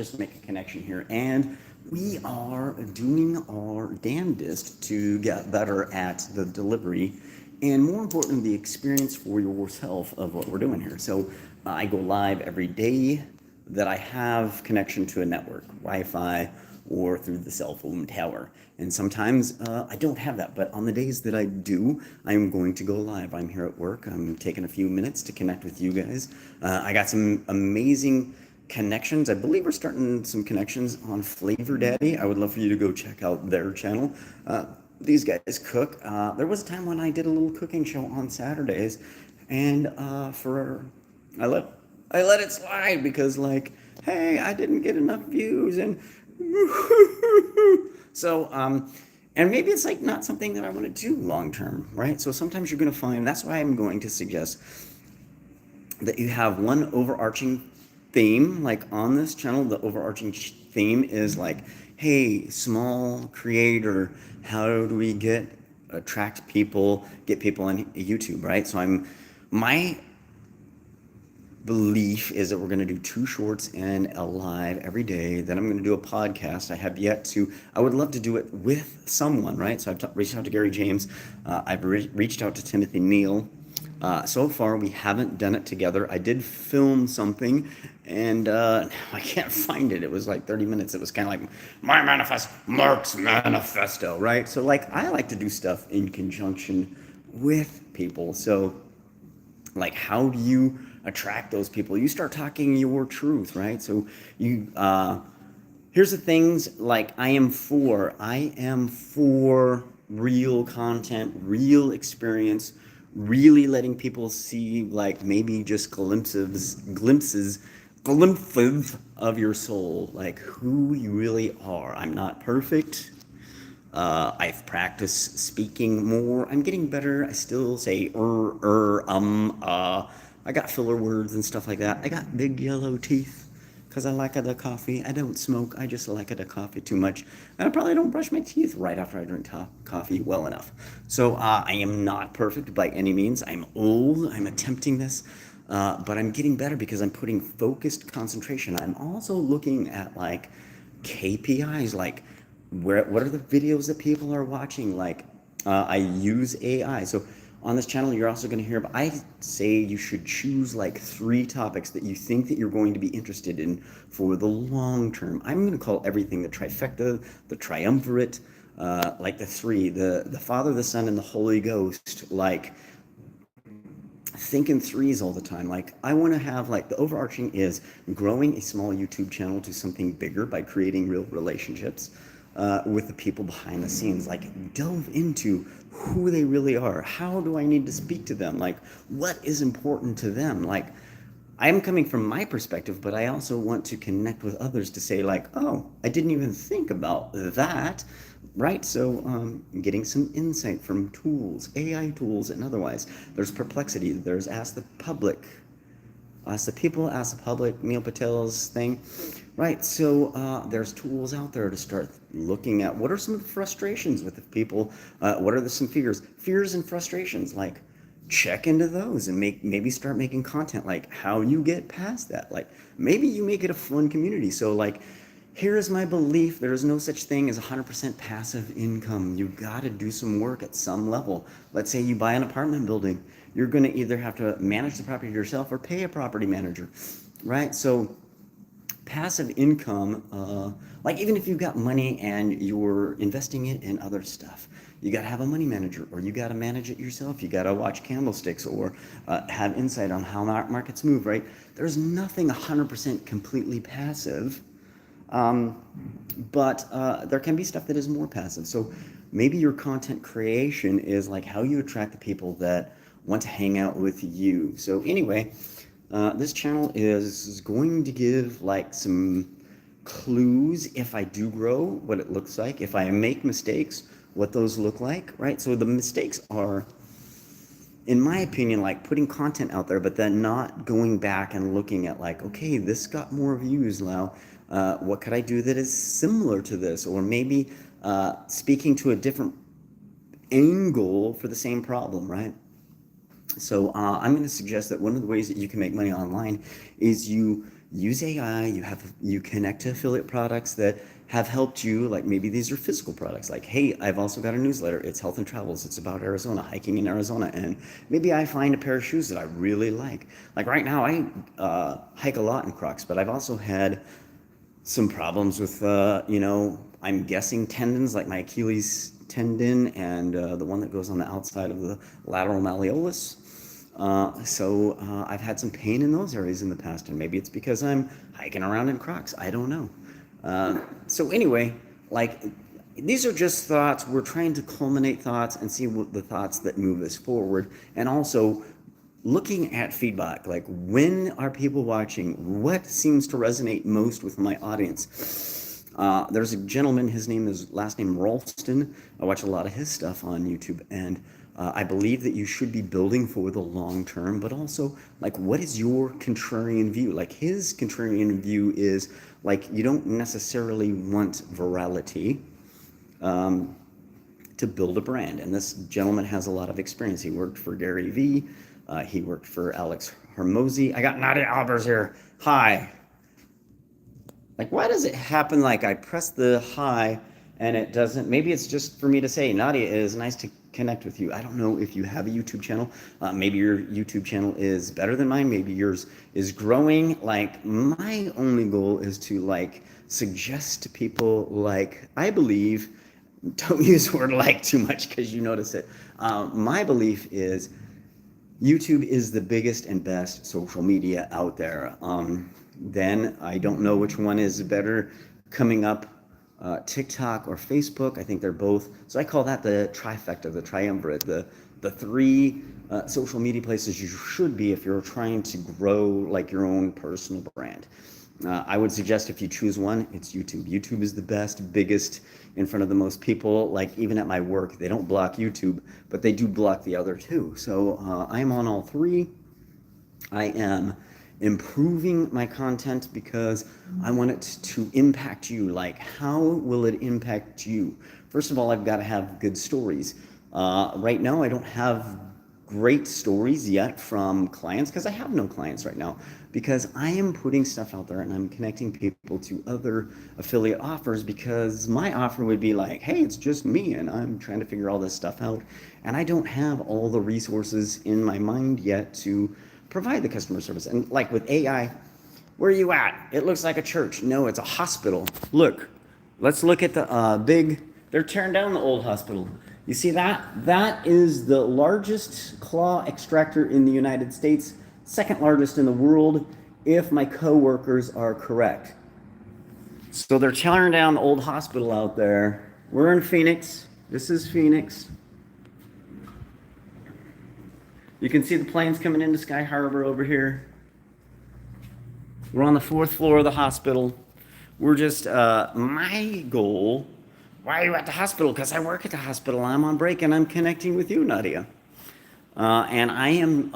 just make a connection here. And we are doing our damnedest to get better at the delivery and, more importantly, the experience for yourself of what we're doing here. So I go live every day that I have connection to a network, Wi-Fi, or through the cell phone tower. And sometimes I don't have that, but on the days that I do, I'm going to go live. I'm here at work. I'm taking a few minutes to connect with you guys. I got some amazing connections. I believe we're starting some connections on Flavor Daddy. I would love for you to go check out their channel. These guys cook. There was a time when I did a little cooking show on Saturdays, and I let I let it slide because, like, hey, I didn't get enough views, and so and maybe it's like not something that I want to do long term, right? So sometimes you're going to find that's why I'm going to suggest that you have one overarching theme. Like on this channel, the overarching theme is like, hey, small creator, how do we attract people, get people on YouTube, right? So my belief is that we're going to do 2 shorts and a live every day. Then I'm going to do a podcast. I would love to do it with someone, right? So I've reached out to Gary James. I've reached out to Timothy Neal. So far, we haven't done it together. I did film something, and I can't find it. It was like 30 minutes. It was kind of like Mark's manifesto, right? So, like, I like to do stuff in conjunction with people. So, like, how do you attract those people? You start talking your truth, right? So here's the things. Like, I am for real content, real experience, really letting people see, like, maybe just glimpses of your soul, like who you really are. I'm not perfect. I've practiced speaking more. I'm getting better. I still say I got filler words and stuff like that. I got big yellow teeth because I like the coffee. I don't smoke. I just like the coffee too much. And I probably don't brush my teeth right after I drink coffee well enough. So I am not perfect by any means. I'm old. I'm attempting this. But I'm getting better because I'm putting focused concentration. I'm also looking at, like, KPIs, like what are the videos that people are watching. Like, I use AI. So on this channel, you're also going to hear, I say you should choose like 3 topics that you think that you're going to be interested in for the long term. I'm going to call everything the trifecta, the triumvirate, like the 3, the Father, the Son, and the Holy Ghost. Like, think in threes all the time. Like, I want to have, like, the overarching is growing a small YouTube channel to something bigger by creating real relationships with the people behind the scenes. Like, delve into who they really are. How do I need to speak to them? Like, what is important to them? Like, I'm coming from my perspective, but I also want to connect with others to say, like, oh, I didn't even think about that, right? So getting some insight from tools, AI tools and otherwise. There's Perplexity. There's Ask the Public. Ask the People, Ask the Public, Neil Patel's thing. Right, so there's tools out there to start looking at what are some of the frustrations with the people, what are some fears and frustrations, like, check into those and maybe start making content, like how you get past that. Like, maybe you make it a fun community. So, like, here is my belief: there is no such thing as 100% passive income. You got to do some work at some level. Let's say you buy an apartment building. You're going to either have to manage the property yourself or pay a property manager, right? So passive income, like, even if you've got money and you're investing it in other stuff, you got to have a money manager, or you got to manage it yourself. You got to watch candlesticks, or have insight on how markets move, right? There's nothing 100% completely passive, but there can be stuff that is more passive. So maybe your content creation is like how you attract the people that want to hang out with you. So anyway, this channel is going to give, like, some clues if I do grow, what it looks like. If I make mistakes, what those look like, right? So the mistakes are, in my opinion, like putting content out there, but then not going back and looking at, like, okay, this got more views now. What could I do that is similar to this? Or maybe speaking to a different angle for the same problem, right? So I'm going to suggest that one of the ways that you can make money online is you use AI. You connect to affiliate products that have helped you. Like maybe these are physical products. Like, hey, I've also got a newsletter. It's Health and Travels. It's about Arizona, hiking in Arizona, and maybe I find a pair of shoes that I really like. Like right now, I hike a lot in Crocs, but I've also had some problems with, I'm guessing tendons, like my Achilles tendon and the one that goes on the outside of the lateral malleolus. I've had some pain in those areas in the past, and maybe it's because I'm hiking around in Crocs. I don't know. Anyway, like these are just thoughts. We're trying to culminate thoughts and see what the thoughts that move us forward, and also looking at feedback, like when are people watching? What seems to resonate most with my audience? There's a gentleman, his last name Ralston. I watch a lot of his stuff on YouTube, and I believe that you should be building for the long term, but also like what is your contrarian view? Like his contrarian view is like you don't necessarily want virality to build a brand. And this gentleman has a lot of experience. He worked for Gary Vee. He worked for Alex Hormozi. I got Nadia Albers here. Hi. Like, why does it happen like I press the hi and it doesn't? Maybe it's just for me to say, Nadia, it is nice to connect with you. I don't know if you have a YouTube channel. Maybe your YouTube channel is better than mine. Maybe yours is growing. Like, my only goal is to like suggest to people, like, I believe, don't use the word like too much because you notice it. My belief is YouTube is the biggest and best social media out there. Then I don't know which one is better coming up, TikTok or Facebook. I think they're both. So I call that the trifecta, the triumvirate, the three social media places you should be if you're trying to grow like your own personal brand. I would suggest if you choose one, it's YouTube. YouTube is the best, biggest, in front of the most people. Like even at my work, they don't block YouTube, but they do block the other two. So I am on all three. I am improving my content because I want it to impact you. Like, how will it impact you? First of all, I've got to have good stories. Right now, I don't have great stories yet from clients because I have no clients right now, because I am putting stuff out there and I'm connecting people to other affiliate offers, because my offer would be like, hey, it's just me and I'm trying to figure all this stuff out, and I don't have all the resources in my mind yet to provide the customer service. And like with AI, where are you at? It looks like a church. No, it's a hospital. Look, let's look at the they're tearing down the old hospital. You see that? That is the largest claw extractor in the United States, second largest in the world, if my coworkers are correct. So they're tearing down the old hospital out there. We're in Phoenix. This is Phoenix. You can see the planes coming into Sky Harbor over here. We're on the 4th floor of the hospital. We're just, my goal, why are you at the hospital? Because I work at the hospital. I'm on break and I'm connecting with you, Nadia. And I am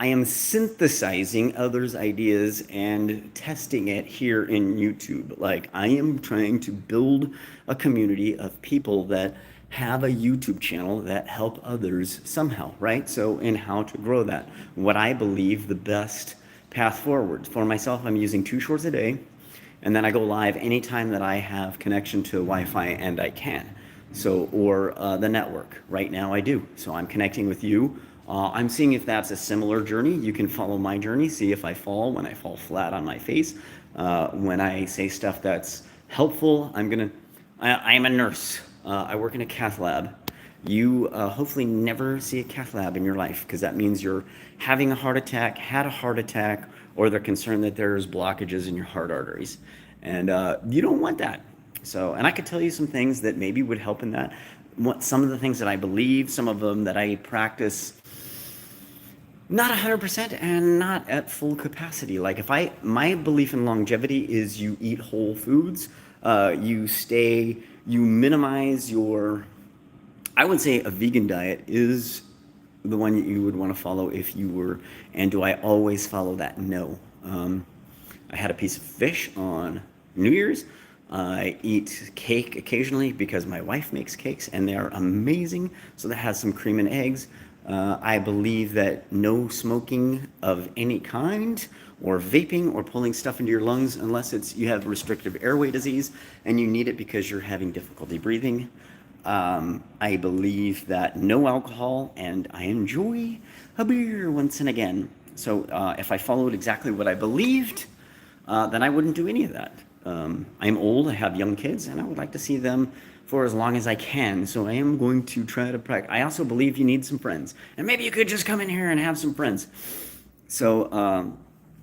I am synthesizing others' ideas and testing it here in YouTube. Like, I am trying to build a community of people that have a YouTube channel that help others somehow, right? So, in how to grow that. What I believe the best path forward. For myself, I'm using 2 shorts a day, and then I go live anytime that I have connection to Wi-Fi and I can. So, or the network. Right now I do. So I'm connecting with you. I'm seeing if that's a similar journey. You can follow my journey, see if I fall, when I fall flat on my face, when I say stuff that's helpful. I am a nurse. I work in a cath lab. You hopefully never see a cath lab in your life, because that means you're having a heart attack, had a heart attack, or they're concerned that there's blockages in your heart arteries. And you don't want that. So, and I could tell you some things that maybe would help in that. Some of the things that I believe, some of them that I practice, not 100% and not at full capacity. Like my belief in longevity is you eat whole foods, you minimize I would say a vegan diet is the one that you would want to follow if you were, and do I always follow that? No. I had a piece of fish on New Year's. I eat cake occasionally because my wife makes cakes and they are amazing. So that has some cream and eggs. I believe that no smoking of any kind, or vaping, or pulling stuff into your lungs, unless it's you have restrictive airway disease and you need it because you're having difficulty breathing. I believe that no alcohol, and I enjoy a beer once and again. So if I followed exactly what I believed, then I wouldn't do any of that. I'm old, I have young kids, and I would like to see them for as long as I can. So I am going to try to practice. I also believe you need some friends. And maybe you could just come in here and have some friends. So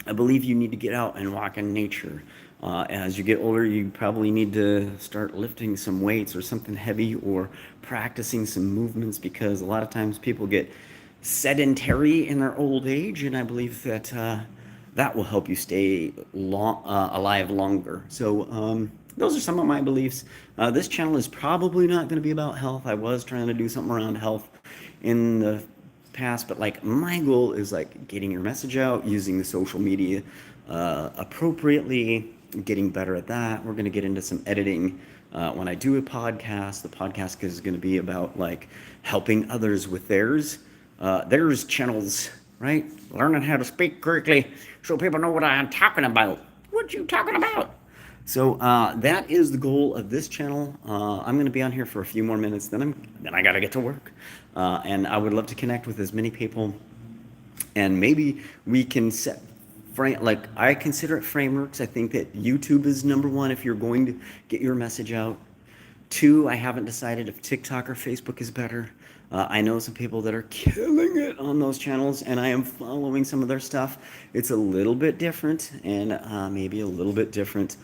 I believe you need to get out and walk in nature. As you get older, you probably need to start lifting some weights or something heavy, or practicing some movements, because a lot of times people get sedentary in their old age, and I believe that that will help you stay alive longer. So those are some of my beliefs. This channel is probably not going to be about health. I was trying to do something around health in the past, but like my goal is like getting your message out, using the social media appropriately, getting better at that. We're going to get into some editing when I do a podcast. The podcast is going to be about like helping others with theirs channels, right? Learning how to speak correctly so people know what I'm talking about. What you talking about? So that is the goal of this channel. I'm going to be on here for a few more minutes, then I got to get to work. And I would love to connect with as many people, and maybe we can set like I consider it frameworks. I think that YouTube is number one if you're going to get your message out. Two, I haven't decided if TikTok or Facebook is better. I know some people that are killing it on those channels, and I am following some of their stuff. It's a little bit different, and maybe a little bit different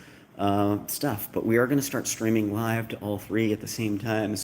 stuff, but we are going to start streaming live to all three at the same time.